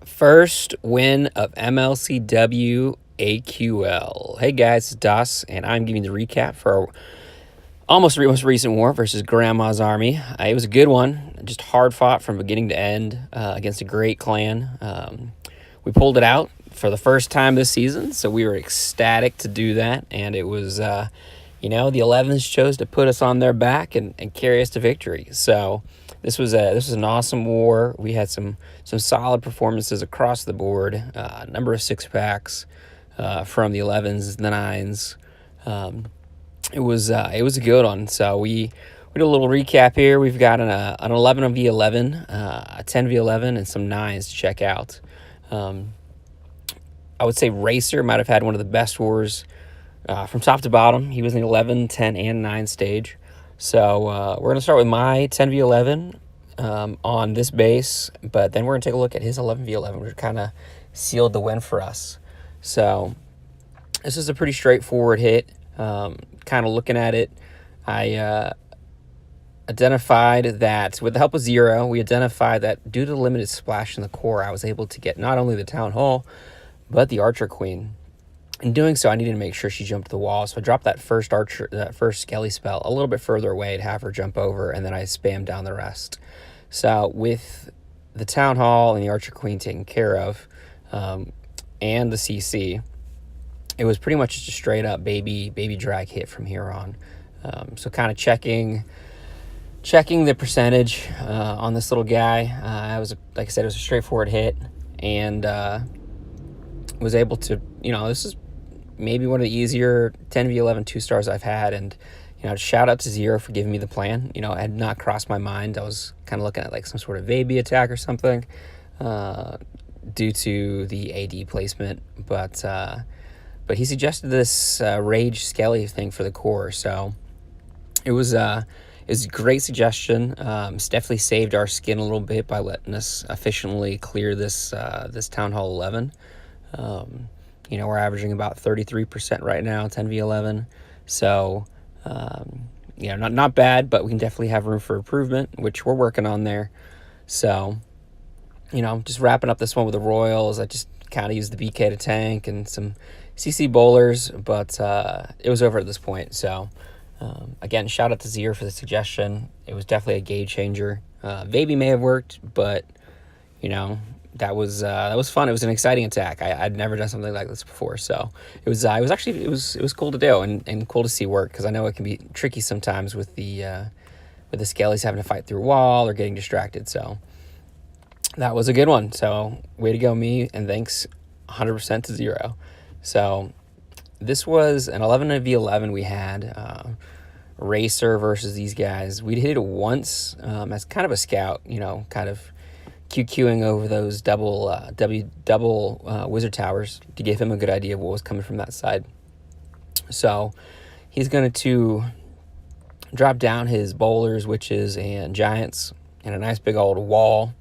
First win of MLCW AQL. Hey guys, it's Das, and I'm giving the recap for our most recent war versus Grandma's Army. It was a good one, just hard fought from beginning to end against a great clan. We pulled it out for the first time this season, so we were ecstatic to do that, and it was, the 11s chose to put us on their back and carry us to victory. So this was an awesome war. We had some solid performances across the board. A number of 6-packs from the 11s, the 9s. It was a good one. So we did a little recap here. We've got an 11v11, a 10v11, and some 9s to check out. I would say Racer might have had one of the best wars from top to bottom. He was in the 11, 10, and 9 stage. So we're going to start with my 10v11 on this base, but then we're going to take a look at his 11v11, which kind of sealed the win for us. So this is a pretty straightforward hit. Kind of looking at it, I identified that with the help of Zero, we identified that due to the limited splash in the core, I was able to get not only the Town Hall, but the Archer Queen. In doing so, I needed to make sure she jumped the wall, so I dropped that first Skelly spell a little bit further away to have her jump over, and then I spammed down the rest. So with the Town Hall and the Archer Queen taken care of, and the CC, it was pretty much just a straight up baby drag hit from here on. So kind of checking the percentage on this little guy. Like I said, it was a straightforward hit, and was able to, this is maybe one of the easier 10v11 2-stars I've had, and shout out to Zero for giving me the plan. It had not crossed my mind. I was kind of looking at like some sort of baby attack or something due to the AD placement, but he suggested this Rage Skelly thing for the core, so it was a great suggestion. It's definitely saved our skin a little bit by letting us efficiently clear this Town Hall 11. We're averaging about 33% right now, 10v11. So, not bad, but we can definitely have room for improvement, which we're working on there. So, just wrapping up this one with the Royals. I just kind of used the BK to tank and some CC bowlers, but it was over at this point. So, again, shout out to Zero for the suggestion. It was definitely a game changer. Baby may have worked, but, that was fun. It was an exciting attack. I'd never done something like this before, so it was cool to do and cool to see work, because I know it can be tricky sometimes with the Skellies having to fight through a wall or getting distracted. So that was a good one. So way to go, me, and thanks 100% to Zero. So this was an 11v11 we had. Racer versus these guys. We'd hit it once as kind of a scout, kind of QQing over those double wizard towers to give him a good idea of what was coming from that side. So he's going to drop down his bowlers, witches, and giants in a nice big old wall.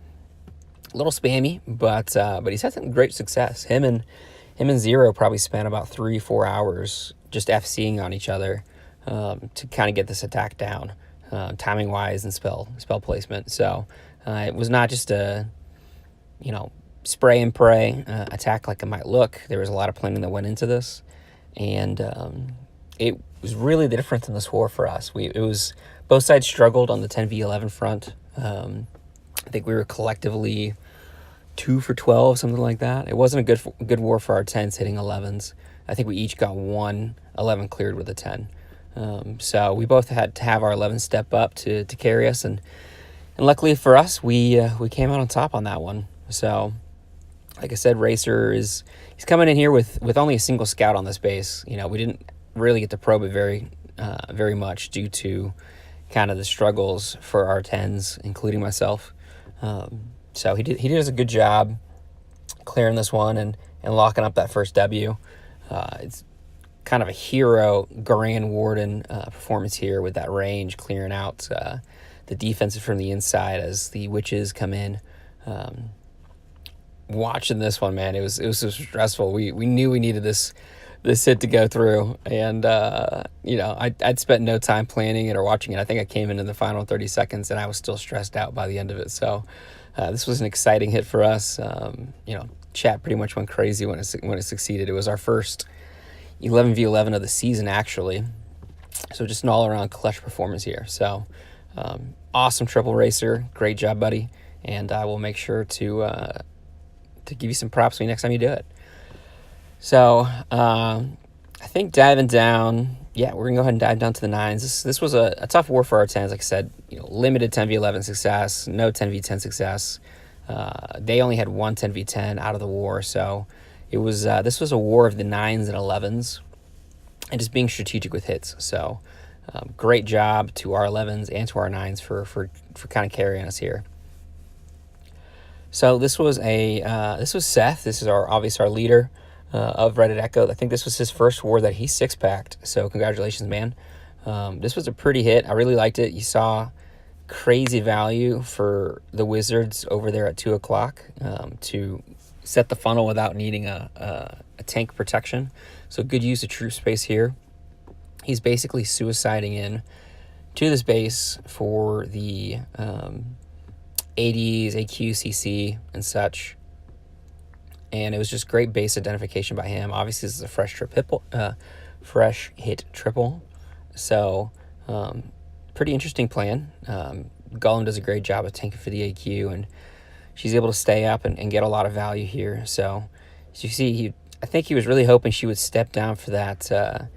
A little spammy, but he's had some great success. Him and Zero probably spent about 3-4 hours just FCing on each other to kind of get this attack down, timing wise and spell placement. So it was not just a, spray and pray attack like it might look. There was a lot of planning that went into this, and it was really the difference in this war for us. It was both sides struggled on the 10v11 front. I think we were collectively 2 for 12, something like that. It wasn't a good war for our 10s hitting 11s. I think we each got 1 11 cleared with a 10. So we both had to have our 11 step up to carry us, and luckily for us, we came out on top on that one. So, like I said, Racer he's coming in here with only a single scout on this base. We didn't really get to probe it very much due to kind of the struggles for our 10s, including myself. So he did a good job clearing this one and locking up that first W. It's kind of a hero Grand Warden performance here with that range, clearing out the defensive from the inside as the witches come in. Watching this one, man, it was so stressful. We knew we needed this hit to go through, and I'd spent no time planning it or watching it. I think I came in the final 30 seconds and I was still stressed out by the end of it. So This was an exciting hit for us. Chat pretty much went crazy when it succeeded. It was our first 11v11 of the season, actually. So just an all-around clutch performance here. So awesome triple racer. Great job, buddy. And I will make sure to give you some props next time you do it. So I think diving down, we're going to go ahead and dive down to the 9s. This was a tough war for our 10s. Like I said, limited 10v11 success, no 10v10 success. They only had one 10v10 out of the war. So it was this was a war of the 9s and 11s and just being strategic with hits. So great job to our 11s and to our 9s for kind of carrying us here. So this was Seth. This is obviously our leader of Reddit Echo. I think this was his first war that he 6-packed. So congratulations, man. This was a pretty hit. I really liked it. You saw crazy value for the Wizards over there at 2 o'clock to set the funnel without needing a tank protection. So good use of troop space here. He's basically suiciding in to this base for the ADs, AQ, CC, and such. And it was just great base identification by him. Obviously, this is a fresh hit triple. So pretty interesting plan. Gollum does a great job of tanking for the AQ, and she's able to stay up and get a lot of value here. So as you see, I think he was really hoping she would step down for that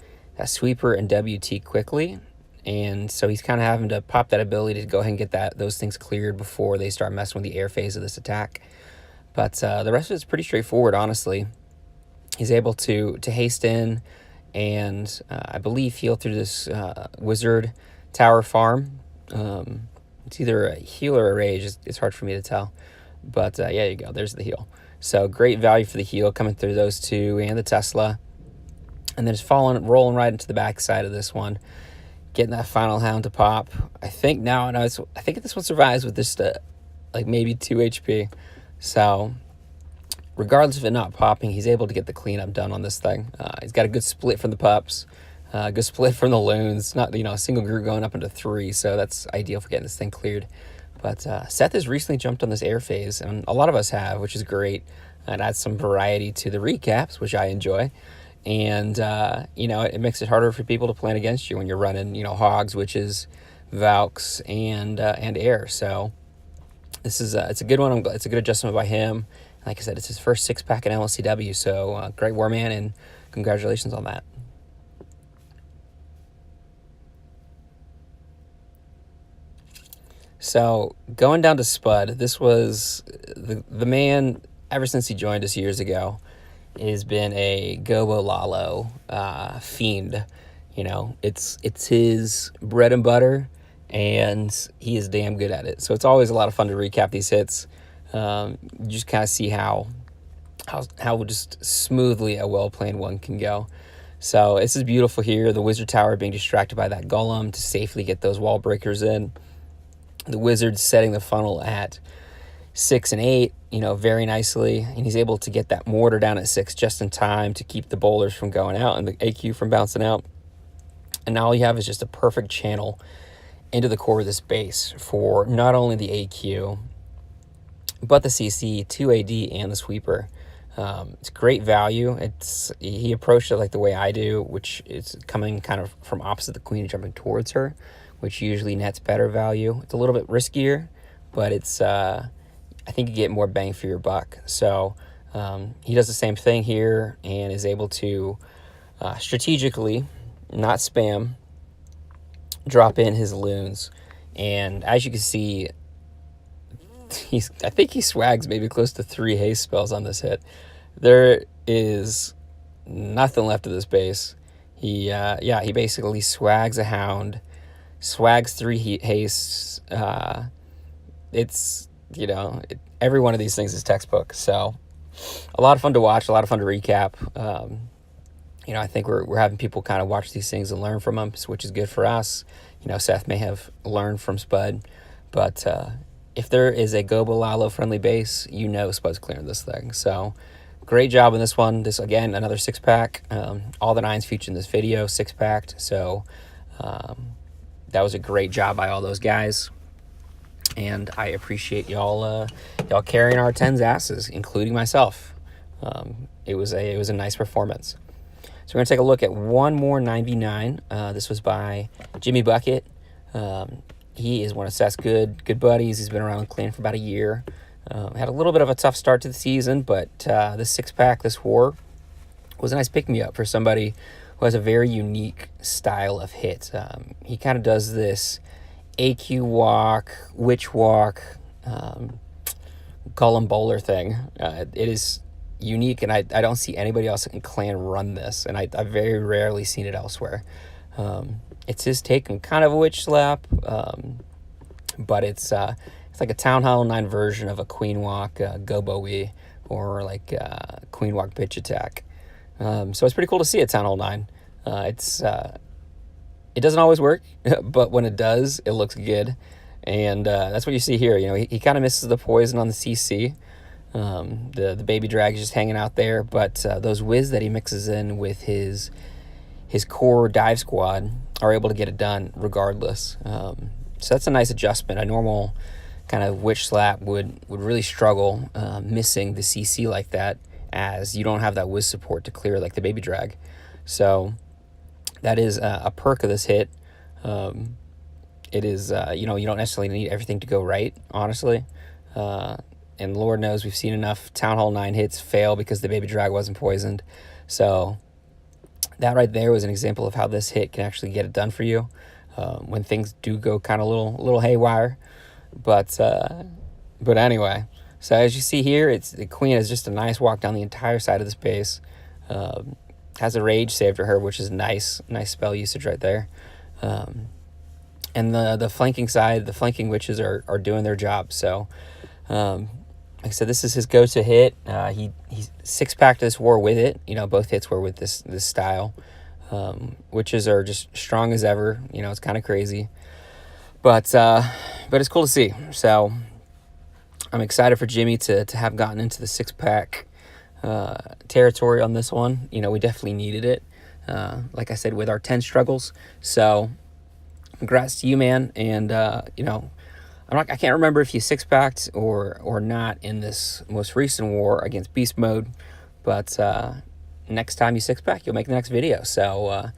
sweeper and WT quickly. And so he's kind of having to pop that ability to go ahead and get those things cleared before they start messing with the air phase of this attack. But the rest of it's pretty straightforward, honestly. He's able to haste in and I believe heal through this wizard tower farm. It's either a heal or a rage. It's hard for me to tell. But there you go. There's the heal. So great value for the heal coming through those two and the Tesla. And then just rolling right into the backside of this one. Getting that final hound to pop. I think this one survives with just like maybe 2 HP. So regardless of it not popping, he's able to get the cleanup done on this thing. He's got a good split from the pups, good split from the loons. Not a single group going up into 3, so that's ideal for getting this thing cleared. But Seth has recently jumped on this air phase, and a lot of us have, which is great. It adds some variety to the recaps, which I enjoy. And it makes it harder for people to plan against you when you're running hogs, witches, Valks, and air. So this is it's a good one. It's a good adjustment by him. Like I said, it's his first 6-pack in MLCW. So great war, man, and congratulations on that. So going down to Spud, this was the man ever since he joined us years ago. Has been a Gobo Lalo fiend. It's his bread and butter, and he is damn good at it. So it's always a lot of fun to recap these hits. You just kind of see how just smoothly a well-planned one can go. So this is beautiful here. The Wizard Tower being distracted by that Golem to safely get those wall breakers in. The Wizard's setting the funnel at 6 and 8, very nicely, and he's able to get that mortar down at 6 just in time to keep the boulders from going out and the AQ from bouncing out. And now all you have is just a perfect channel into the core of this base for not only the AQ, but the CC, 2AD, and the sweeper. It's great value. He approached it like the way I do, which is coming kind of from opposite the queen and jumping towards her, which usually nets better value. It's a little bit riskier, but it's I think you get more bang for your buck. So he does the same thing here and is able to strategically, not spam, drop in his loons. And as you can see, I think he swags maybe close to 3 haste spells on this hit. There is nothing left of this base. He basically swags a hound, swags 3 hastes. It's every one of these things is textbook. So a lot of fun to watch, a lot of fun to recap. I think we're having people kind of watch these things and learn from them, which is good for us. Seth may have learned from Spud, but if there is a Gobo Lalo friendly base, Spud's clearing this thing. So great job in this one. This, again, another 6-pack. All the 9s featured in this video, 6-packed. So that was a great job by all those guys. and I appreciate y'all carrying our 10's asses, including myself. It was a nice performance. So we're going to take a look at one more 9v9. This was by Jimmy Bucket. He is one of Seth's good buddies. He's been around the clan for about a year. Had a little bit of a tough start to the season, but this six-pack, this war, was a nice pick-me-up for somebody who has a very unique style of hit. He kind of does this AQ walk, witch walk, Gollum bowler thing. It is unique, and I don't see anybody else in clan run this, and I've very rarely seen it elsewhere. It's his take on kind of a witch slap, but it's like a Town Hall 9 version of a queen walk gobo-y, or like queen walk bitch attack. So it's pretty cool to see at Town Hall 9. It doesn't always work, but when it does, it looks good. And that's what you see here. You know, he kind of misses the poison on the CC. The baby drag is just hanging out there, but those whiz that he mixes in with his core dive squad are able to get it done regardless. So that's a nice adjustment. A normal kind of witch slap would really struggle missing the CC like that, as you don't have that whiz support to clear like the baby drag. So that is a perk of this hit. It is, you don't necessarily need everything to go right, honestly. And Lord knows we've seen enough Town Hall 9 hits fail because the baby drag wasn't poisoned. So that right there was an example of how this hit can actually get it done for you when things do go kind of little haywire. But anyway, so as you see here, the queen has just a nice walk down the entire side of the space. Has a rage save to her, which is nice spell usage right there. And the flanking side, the flanking witches are doing their job. So like I said, this is his go-to hit. He six-packed this war with it. Both hits were with this style. Witches are just strong as ever. It's kind of crazy. But it's cool to see. So I'm excited for Jimmy to have gotten into the six-pack territory on this one. We definitely needed it. Like I said, with our 10 struggles. So congrats to you, man. And, I can't remember if you six-packed or not in this most recent war against Beast Mode, but next time you six-pack, you'll make the next video. So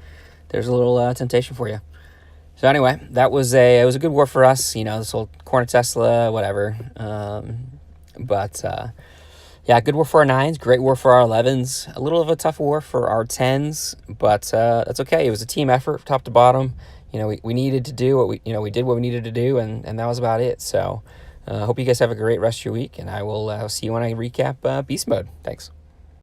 there's a little temptation for you. So anyway, it was a good war for us. This whole Corner Tesla, whatever. Yeah, good war for our 9s, great war for our 11s. A little of a tough war for our 10s, but that's okay. It was a team effort, top to bottom. We needed to do what we did what we needed to do, and that was about it. So, hope you guys have a great rest of your week, and I will see you when I recap Beast Mode. Thanks.